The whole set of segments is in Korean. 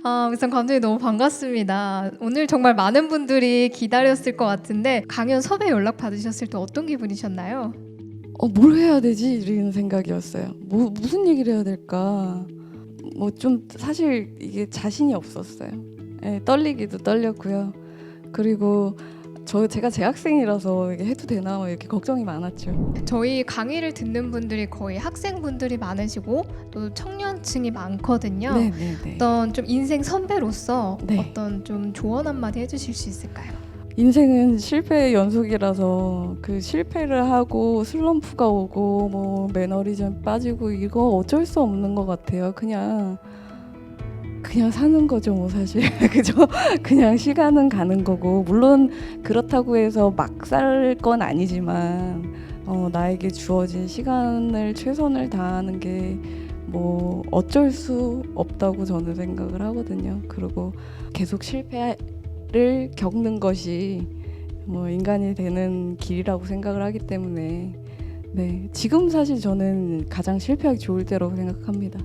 우선 감독님 너무 반갑습니다. 오늘 정말 많은 분들이 기다렸을 것 같은데 강연 섭외 연락 받으셨을 때 어떤 기분이셨나요? 뭘 해야 되지? 이런 생각이었어요. 무슨 얘기를 해야 될까? 뭐 좀 사실 이게 자신이 없었어요. 예, 떨리기도 떨렸고요. 그리고 제가 재학생이라서 이게 해도 되나 뭐 이렇게 걱정이 많았죠. 저희 강의를 듣는 분들이 거의 학생분들이 많으시고 또 청년층이 많거든요. 네네네. 어떤 좀 인생 선배로서 네. 어떤 좀 조언 한마디 해주실 수 있을까요? 인생은 실패의 연속이라서 그 실패를 하고 슬럼프가 오고 뭐 매너리즘 빠지고 이거 어쩔 수 없는 것 같아요. 그냥 사는 거죠, 뭐 사실. 그죠? 그냥 시간은 가는 거고 물론 그렇다고 해서 막 살 건 아니지만 나에게 주어진 시간을 최선을 다하는 게 뭐 어쩔 수 없다고 저는 생각을 하거든요. 그리고 계속 실패를 겪는 것이 뭐 인간이 되는 길이라고 생각을 하기 때문에 네, 지금 사실 저는 가장 실패하기 좋을 때라고 생각합니다.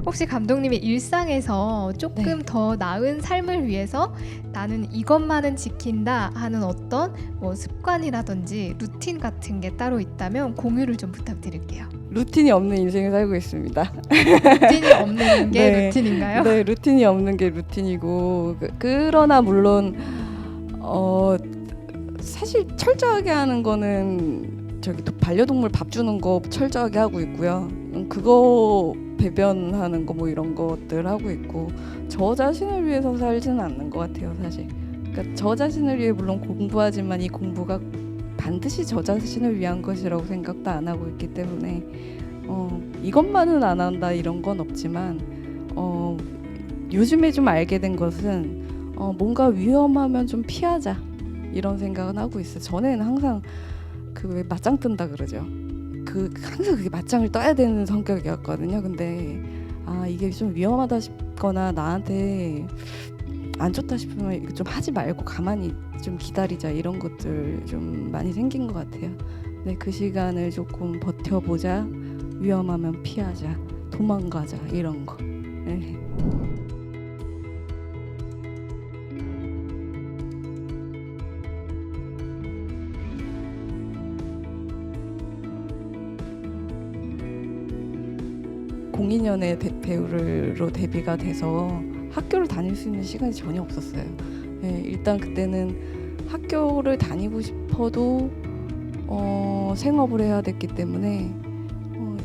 혹시 감독님의 일상에서 조금 네. 더 나은 삶을 위해서 나는 이것만은 지킨다 하는 어떤 뭐 습관이라든지 루틴 같은 게 따로 있다면 공유를 좀 부탁드릴게요. 루틴이 없는 인생을 살고 있습니다. 루틴이 없는 게 네. 루틴인가요? 네, 루틴이 없는 게 루틴이고 그러나 물론 사실 철저하게 하는 거는 저기 반려동물 밥 주는 거 철저하게 하고 있고요. 그거 배변하는 거 뭐 이런 것들 하고 있고 저 자신을 위해서 살지는 않는 것 같아요, 사실. 그러니까 저 자신을 위해 물론 공부하지만 이 공부가 반드시 저 자신을 위한 것이라고 생각도 안 하고 있기 때문에 이것만은 안 한다 이런 건 없지만 요즘에 좀 알게 된 것은 뭔가 위험하면 좀 피하자 이런 생각은 하고 있어요. 전에는 항상 그 왜 맞짱 뜬다 그러죠. 항상 그게 맞짱을 떠야 되는 성격이었거든요. 근데 이게 좀 위험하다 싶거나 나한테 안 좋다 싶으면 이거 좀 하지 말고 가만히 좀 기다리자 이런 것들 좀 많이 생긴 것 같아요. 네, 그 시간을 조금 버텨보자, 위험하면 피하자, 도망가자 이런 거. 네. 공인연애 배우로 데뷔가 돼서 학교를 다닐 수 있는 시간이 전혀 없었어요. 네, 일단 그때는 학교를 다니고 싶어도 생업을 해야 됐기 때문에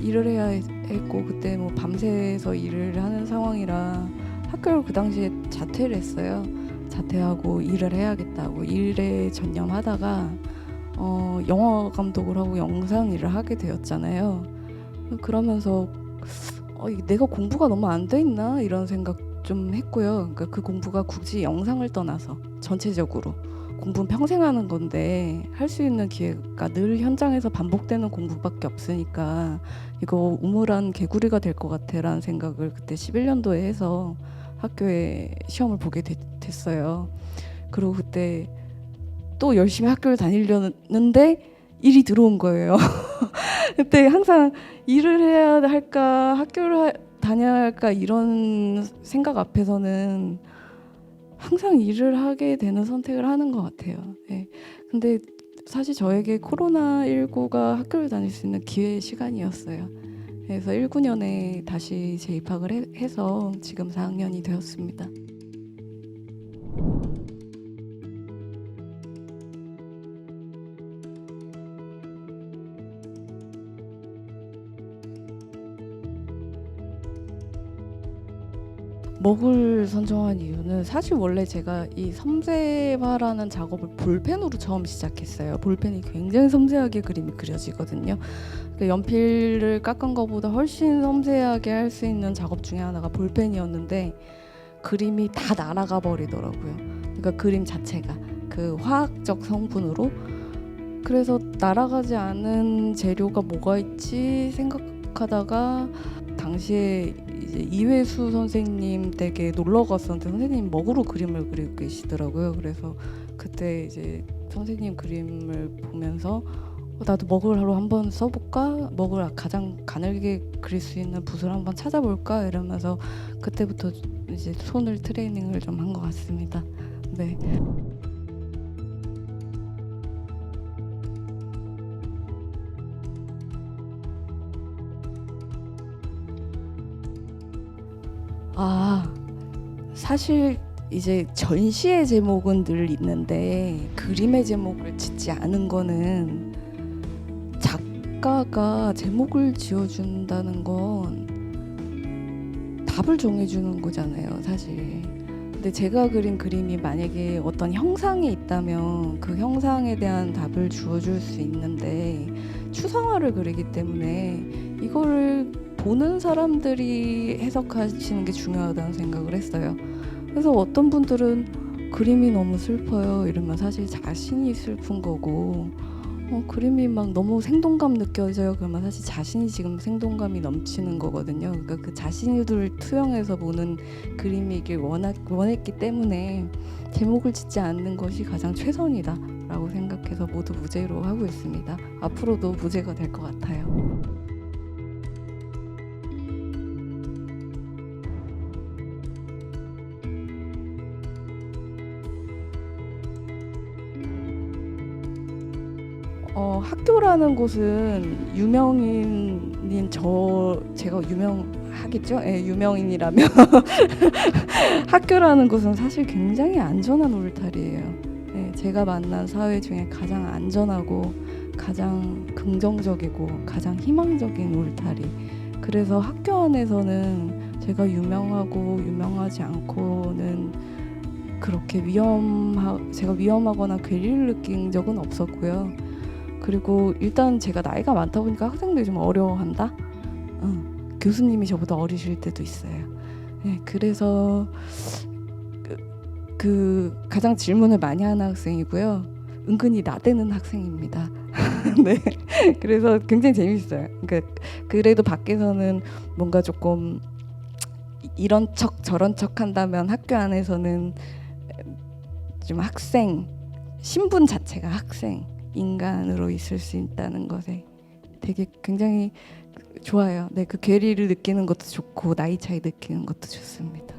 일을 해야 했고 그때 뭐 밤새서 일을 하는 상황이라 학교를 그 당시에 자퇴를 했어요. 자퇴하고 일을 해야겠다고 일에 전념하다가 영화 감독을 하고 영상 일을 하게 되었잖아요. 그러면서 내가 공부가 너무 안 돼 있나 이런 생각 좀 했고요. 그러니까 그 공부가 굳이 영상을 떠나서 전체적으로 공부는 평생 하는 건데 할 수 있는 기회가 늘 현장에서 반복되는 공부밖에 없으니까 이거 우물한 개구리가 될 것 같아라는 생각을 그때 11년도에 해서 학교에 시험을 보게 됐어요. 그리고 그때 또 열심히 학교를 다니려는데 일이 들어온 거예요. 그때 항상 일을 해야 할까 학교를 다녀야 할까 이런 생각 앞에서는 항상 일을 하게 되는 선택을 하는 것 같아요. 네. 근데 사실 저에게 코로나19가 학교를 다닐 수 있는 기회의 시간이었어요. 그래서 19년에 다시 재입학을 해서 지금 4학년이 되었습니다. 먹을 선정한 이유는 사실 원래 제가 이 섬세화라는 작업을 볼펜으로 처음 시작했어요. 볼펜이 굉장히 섬세하게 그림이 그려지거든요. 그러니까 연필을 깎은 것보다 훨씬 섬세하게 할 수 있는 작업 중에 하나가 볼펜이었는데 그림이 다 날아가 버리더라고요. 그러니까 그림 자체가 그 화학적 성분으로. 그래서 날아가지 않은 재료가 뭐가 있지 생각하다가 당시에 이제 이회수 선생님 댁에 놀러 갔었는데 선생님 먹으로 그림을 그리고 계시더라고요. 그래서 그때 이제 선생님 그림을 보면서 나도 먹으로 한번 써볼까? 먹을 가장 가늘게 그릴 수 있는 붓을 한번 찾아볼까? 이러면서 그때부터 이제 손을 트레이닝을 좀 한 것 같습니다. 네. 사실 이제 전시의 제목은 늘 있는데 그림의 제목을 짓지 않은 거는 작가가 제목을 지어준다는 건 답을 정해주는 거잖아요, 사실. 근데 제가 그린 그림이 만약에 어떤 형상이 있다면 그 형상에 대한 답을 주어줄 수 있는데 추상화를 그리기 때문에 이거를 보는 사람들이 해석하시는 게 중요하다는 생각을 했어요. 그래서 어떤 분들은 그림이 너무 슬퍼요 이러면 사실 자신이 슬픈 거고, 그림이 막 너무 생동감 느껴져요 그러면 사실 자신이 지금 생동감이 넘치는 거거든요. 그러니까 그 자신을 투영해서 보는 그림이길 원했기 때문에 제목을 짓지 않는 것이 가장 최선이다 라고 생각해서 모두 무제로 하고 있습니다. 앞으로도 무제가 될 것 같아요. 학교라는 곳은 유명인인 제가 유명하겠죠? 예, 유명인이라면 학교라는 곳은 사실 굉장히 안전한 울타리예요. 예, 제가 만난 사회 중에 가장 안전하고 가장 긍정적이고 가장 희망적인 울타리. 그래서 학교 안에서는 제가 유명하고 유명하지 않고는 그렇게 제가 위험하거나 괴리를 느낀 적은 없었고요. 그리고 일단 제가 나이가 많다 보니까 학생들이 좀 어려워한다. 교수님이 저보다 어리실 때도 있어요. 네, 그래서 가장 질문을 많이 하는 학생이고요. 은근히 나대는 학생입니다. 네, 그래서 굉장히 재밌어요. 그러니까 그래도 밖에서는 뭔가 조금 이런 척 저런 척 한다면 학교 안에서는 좀 신분 자체가 학생. 인간으로 있을 수 있다는 것에 되게 굉장히 좋아요. 네, 그 괴리를 느끼는 것도 좋고 나이 차이 느끼는 것도 좋습니다.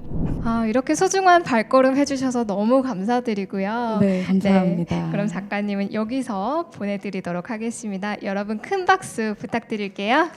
이렇게 소중한 발걸음 해주셔서 너무 감사드리고요. 네, 감사합니다. 네, 그럼 작가님은 여기서 보내드리도록 하겠습니다. 여러분 큰 박수 부탁드릴게요.